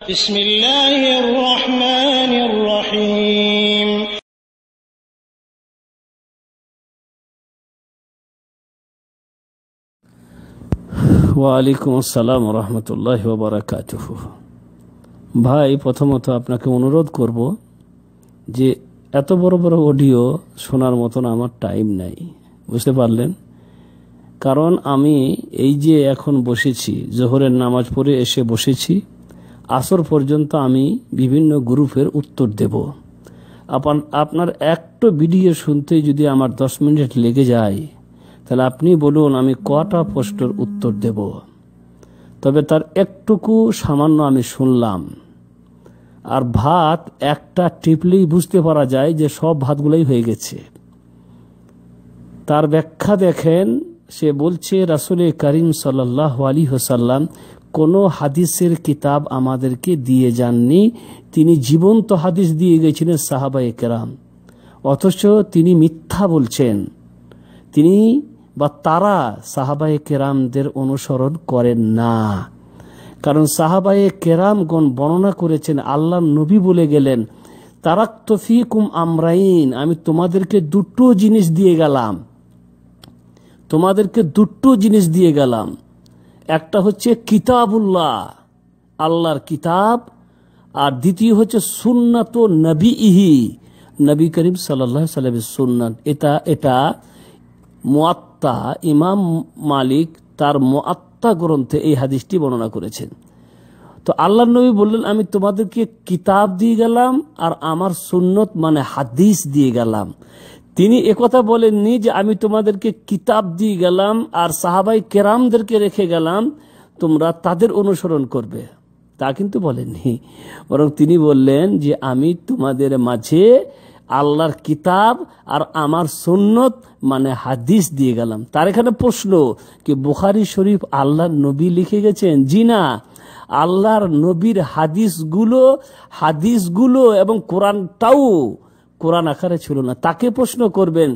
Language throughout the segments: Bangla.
বিসমিল্লাহির রহমানির রহিম। ওয়ালাইকুম আসসালাম রহমতুল্লাহি ওয়া বারাকাতুহু। ভাই, প্রথমত আপনাকে অনুরোধ করব যে এত বড় বড় অডিও শোনার মতন আমার টাইম নাই, বুঝতে পারলেন? কারণ আমি এই যে এখন বসেছি, জোহরের নামাজ পড়ে এসে বসেছি, আসর পর্যন্ত আমি বিভিন্ন গ্রুপের উত্তর দেব। আপনার একটা ভিডিও শুনতে যদি আমার 10 মিনিট লেগে যায়, তাহলে আপনি বলুন আমি কটা প্রশ্নের উত্তর দেব। তবে তার একটুকু সামান্য আমি শুনলাম। আর ভাত একটা টিপলেই বুঝতে পারা যায় যে সব ভাতগুলোই হয়ে গেছে। তার ব্যাখ্যা দেখেন, সে বলছে রাসূল করিম সাল্লাল্লাহু আলাইহি ওয়াসাল্লাম কোনো হাদিসের কিতাব আমাদেরকে দিয়ে যাননি, তিনি জীবন্ত হাদিস দিয়ে গেছিলেন সাহাবায়ে কেরাম। অথচ তিনি মিথ্যা বলছেন। তিনি বা তারা সাহাবায়ে কেরামদের অনুসরণ করেন না। কারণ সাহাবায়ে কেরামগণ বর্ণনা করেছেন, আল্লাহ নবী বলে গেলেন, তারাকতু ফীকুম আমরাইন, আমি তোমাদেরকে দুটো জিনিস দিয়ে গেলাম, তোমাদেরকে দুটো জিনিস দিয়ে গেলাম। একটা হচ্ছে কিতাবুল্লাহ, আল্লাহর কিতাব, আর দ্বিতীয় হচ্ছে সুন্নাত নবীহি, নবী করিম সাল্লাল্লাহু আলাইহি ওয়াসাল্লামের সুন্নাত। এটা মুআত্তা, ইমাম মালিক তার মুআত্তা গ্রন্থে এই হাদিসটি বর্ণনা করেছেন। তো আল্লাহ নবী বললেন, আমি তোমাদেরকে কিতাব দিয়ে গেলাম আর আমার সুন্নত মানে হাদিস দিয়ে গেলাম। তিনি একথা বলেননি যে আমি তোমাদেরকে কিতাব দিয়ে গেলাম আর সাহাবাই কেরামদেরকে রেখে গেলাম, তোমরা তাদের অনুসরণ করবে, তা কিন্তু বলেননি। বরং তিনি বললেন যে আমি তোমাদের মাঝে আল্লাহর কিতাব আর আমার সুন্নত মানে হাদিস দিয়ে গেলাম। তার এখানে প্রশ্ন কি বুখারী শরীফ আল্লাহর নবী লিখে গেছেন? জি না, আল্লাহর নবীর হাদিসগুলো এবং কোরআনটাও কোরআন আকারে ছিল না। তাকে প্রশ্ন করবেন,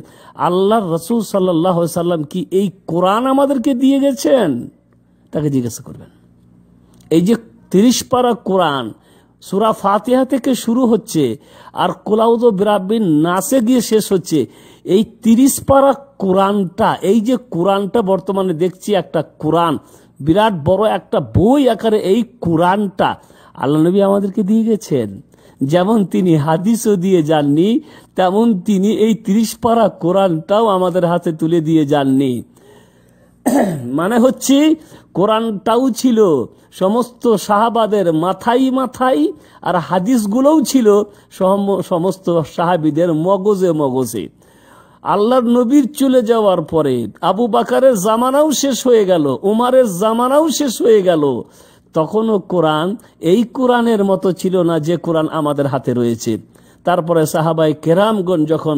আল্লাহর রাসূল সাল্লাল্লাহু আলাইহি ওয়াসাল্লাম কি এই কোরআন আমাদেরকে দিয়ে গেছেন? তাকে জিজ্ঞাসা করবেন। এই যে 30 পারা কোরআন, সূরা ফাতিহা থেকে শুরু হচ্ছে আর কুল আউযু বিরাব্বিন নাসে গিয়ে শেষ হচ্ছে, এই 30 পারা কোরআনটা, এই যে কোরআনটা বর্তমানে দেখছি একটা কোরআন, বিরাট বড় একটা বই আকারে, এই কোরআনটা আল্লাহ নবী আমাদেরকে দিয়ে গেছেন। যেমন তিনি হাদিসও দিয়ে যাননি, তেমন তিনি এই 30 পারা কোরআনটাও আমাদের হাতে তুলে দিয়ে যাননি। মানে হচ্ছে কোরআনটাও ছিল সমস্ত সাহাবাদের মাথায় মাথায়, আর হাদিসগুলোও ছিল সমস্ত সাহাবীদের মগজে মগজে। আল্লাহর নবীর চলে যাওয়ার পরে আবু বকরের জামানাও শেষ হয়ে গেল, উমারের জামানাও শেষ হয়ে গেল, তখনও কোরআন এই কোরআনের মতো ছিল না যে কোরআন আমাদের হাতে রয়েছে। তারপরে সাহাবায়ে কেরামগণ যখন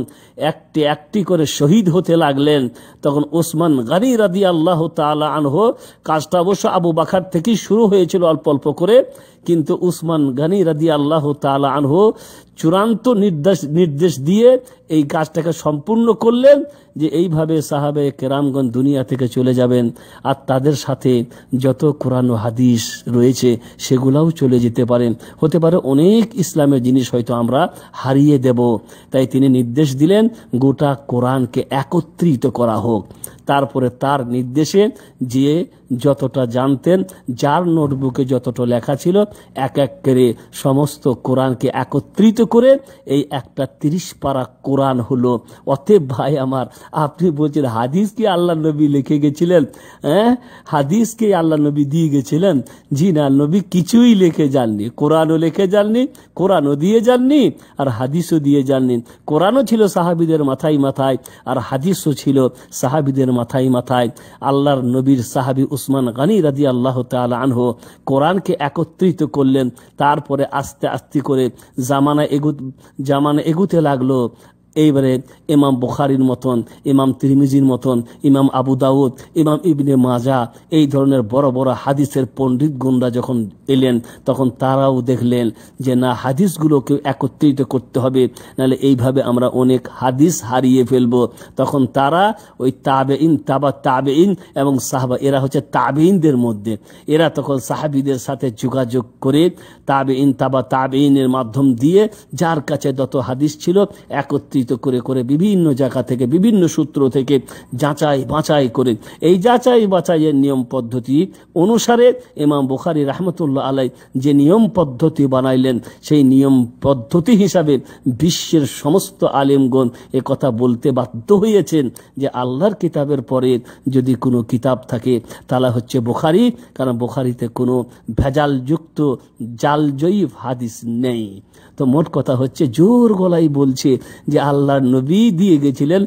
একটি একটি করে শহীদ হতে লাগলেন, তখন ওসমান গনি রাদিয়াল্লাহু তাআলা আনহু, কাজটা অবশ্য আবু বকর থেকেই শুরু হয়েছিল অল্প অল্প করে, কিন্তু ওসমান গনি রাদিয়াল্লাহু তাআলা আনহু চূড়ান্ত নির্দেশ দিয়ে এই কাজটাকে সম্পূর্ণ করলেন যে এইভাবে সাহাবায়ে কেরামগণ দুনিয়া থেকে চলে যাবেন, আর তাদের সাথে যত কোরআন ও হাদিস রয়েছে সেগুলাও চলে যেতে পারেন। হতে পারে অনেক ইসলামের জিনিস হয়তো আমরা হারিয়ে দেব। তাই তিনি নির্দেশ দিলেন গোটা কোরআনকে একত্রিত করা হোক। তারপরে তার নির্দেশে যে যতটা জানতেন, যার নোটবুকে যতটা লেখা ছিল, এক এক করে সমস্ত কোরআনকে একত্রিত করে এই একটা 30 পারা কোরআন হলো। অতএব ভাই আমার, আপনি বলছেন হাদিস কি আল্লাহ নবী লিখে গেছিলেন? হাদিস কি আল্লাহ নবী দিয়ে গেছিলেন? জি না, নবী কিছুই লিখে যাননি, কোরআনও লিখে যাননি, কোরআনও দিয়ে যাননি, আর হাদিসও দিয়ে যাননি। কোরআনও ছিল সাহাবীদের মাথায় মাথায়, আর হাদিসও ছিল সাহাবীদের মাথায় মাথায়। আল্লাহর নবীর সাহাবী উসমান গনি রাদিয়াল্লাহু তাআলা আনহু কোরআনকে একত্রিত করলেন। তারপরে আস্তে আস্তে করে জামানা এগুতে লাগলো। এইবারে ইমাম বুখারীর মতন, ইমাম তিরমিজির মতন, ইমাম আবু দাউদ, ইমাম ইবনে মাজা, এই ধরনের বড় বড় হাদিসের পণ্ডিতগণরা যখন এলেন, তখন তারাও দেখলেন যে না, হাদিসগুলোকে একত্রিত করতে হবে, নাহলে এইভাবে আমরা অনেক হাদিস হারিয়ে ফেলবো। তখন তারা ওই তাবেঈন, তাবেঈন এবং সাহাবা, এরা হচ্ছে তাবেঈনদের মধ্যে, এরা তখন সাহাবীদের সাথে যোগাযোগ করে তাবেঈন, তাবেঈনের মাধ্যম দিয়ে যার কাছে যত হাদিস ছিল একত্রিত করে করে বিভিন্ন জায়গা থেকে, বিভিন্ন সূত্র থেকে যাচাই বাছাই করে, এই যাচাই বাছাইয়ের নিয়ম পদ্ধতি অনুসারে ইমাম বুখারী রাহমাতুল্লাহ আলাইহি যে নিয়ম পদ্ধতি বানাইলেন, সেই নিয়ম পদ্ধতি হিসাবে বিশ্বের সমস্ত আলেমগণ এ কথা বলতে বাধ্য হয়েছেন যে আল্লাহর কিতাবের পরে যদি কোনো কিতাব থাকে তাহলে হচ্ছে বুখারী, কারণ বুখারীতে কোনো ভেজালযুক্ত জালজয়ীফ হাদিস নেই। তো মোট কথা হচ্ছে, জোর গলায় বলছে যে আল্লাহর নবী দিয়ে গেছিলেন,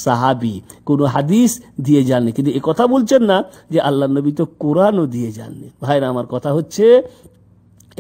সাহাবী কোনো হাদিস দিয়ে যাননি, কিন্তু এ কথা বলছেন না যে আল্লাহর নবী তো কোরআনও দিয়ে যাননি। ভাইরা আমার, কথা হচ্ছে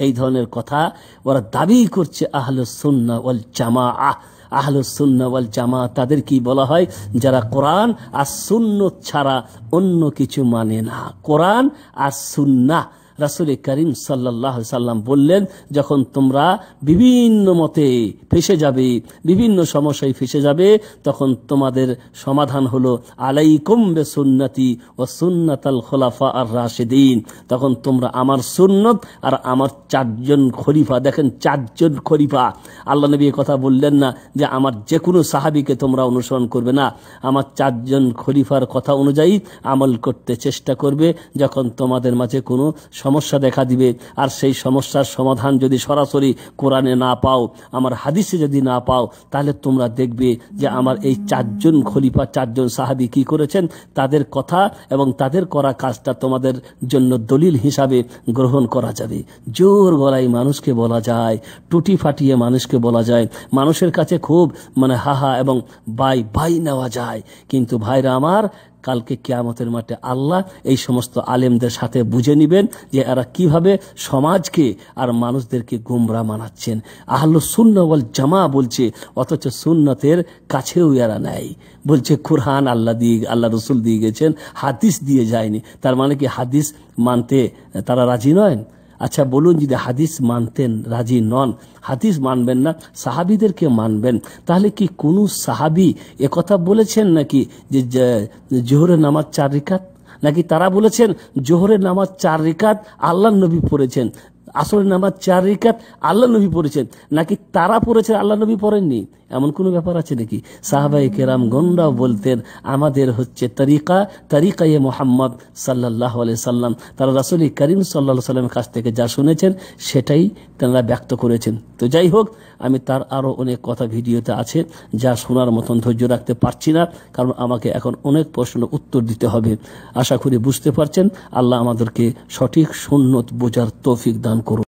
এই ধরনের কথা ওরা দাবি করছে আহলুস সুন্নাহ ওয়াল জামাআহ। আহলুস সুন্নাহ ওয়াল জামাআহ তাদের কি বলা হয়? যারা কোরআন আর সুন্নাত ছাড়া অন্য কিছু মানে না। কোরআন আর সুন্নাহ, রাসূল করিম সাল্লাল্লাহু আলাইহি সাল্লাম বললেন, যখন তোমরা বিভিন্ন মতে ফেসে যাবে, বিভিন্ন সমস্যায় ফেসে যাবে, তখন তোমাদের সমাধান হলো আলাইকুম বিসুন্নতি ওয়া সুন্নাতাল খুলাফা আর রাশিদিন। তখন তোমরা আমার সুন্নত আর আমার চারজন খলিফা, দেখেন চারজন খলিফা, আল্লাহ নবী কথা বললেন না যে আমার যে কোনো সাহাবীকে তোমরা অনুসরণ করবে না, আমার চারজন খলিফার কথা অনুযায়ী আমল করতে চেষ্টা করবে। যখন তোমাদের মাঝে কোনো সমস্যা দেখা দিবে, আর সেই সমস্যার সমাধান যদি সরাসরি কোরআনে না পাও, আমার হাদিসে যদি না পাও, তাহলে তোমরা দেখবে যে আমার এই চারজন খলিফা, চারজন সাহাবী কি করেছেন, তাদের কথা এবং তাদের করা কাজটা তোমাদের জন্য দলিল হিসাবে গ্রহণ করা যাবে। জোর গলায় মানুষকে বলা যায়, টুটি ফাটিয়ে মানুষকে বলা যায়, মানুষের কাছে খুব হাহা এবং বাই নেওয়া যায়। কিন্তু ভাইরা আমার, কালকে কিয়ামতের মাঠে আল্লাহ এই সমস্ত আলেমদের সাথে বুঝে নিবেন যে এরা কিভাবে সমাজকে আর মানুষদেরকে গোমরাহ বানাচ্ছেন। আহলুস সুন্নাহ ওয়াল জামাআহ বলছে, অথচ সুন্নতের কাছেও এরা নাই। বলছে কোরআন আল্লাহ রসুল দিয়ে গেছেন, হাদিস দিয়ে যায়নি। তার মানে কি হাদিস মানতে তারা রাজি নয়? আচ্ছা বলুন, যদি হাদিস মানতেন রাজি নন, হাদিস মানবেন না, সাহাবীদেরকে মানবেন, তাহলে কি কোন সাহাবী একথা বলেছেন নাকি যে জোহরের নামাজ 4 রাকাত? নাকি তারা বলেছেন জোহরের নামাজ 4 রাকাত আল্লাহর নবী পড়েছেন, আসরের নামাজ 4 রাকাত আল্লাহর নবী পড়েছেন? নাকি তারা পড়েছেন আল্লাহর নবী পড়েননি? এমন কোনো ব্যাপার আছে নাকি? সাহাবায়ে কেরামগণরাও বলতেন আমাদের হচ্ছে তরিকায়ে মুহাম্মদ সাল্লাল্লাহু আলাইহি সাল্লাম, তারা রাসূল করিম সাল্লাল্লাহু আলাইহি সাল্লামের কাছ থেকে যা শুনেছেন সেটাই তারা ব্যক্ত করেছেন। তো যাই হোক, আমি তার আরো অনেক কথা ভিডিওতে আছে যা শোনার মতন ধৈর্য রাখতে পারছি না, কারণ আমাকে এখন অনেক প্রশ্নের উত্তর দিতে হবে। আশা করি বুঝতে পারছেন। আল্লাহ আমাদেরকে সঠিক সুন্নত বোঝার তৌফিক দান করুন।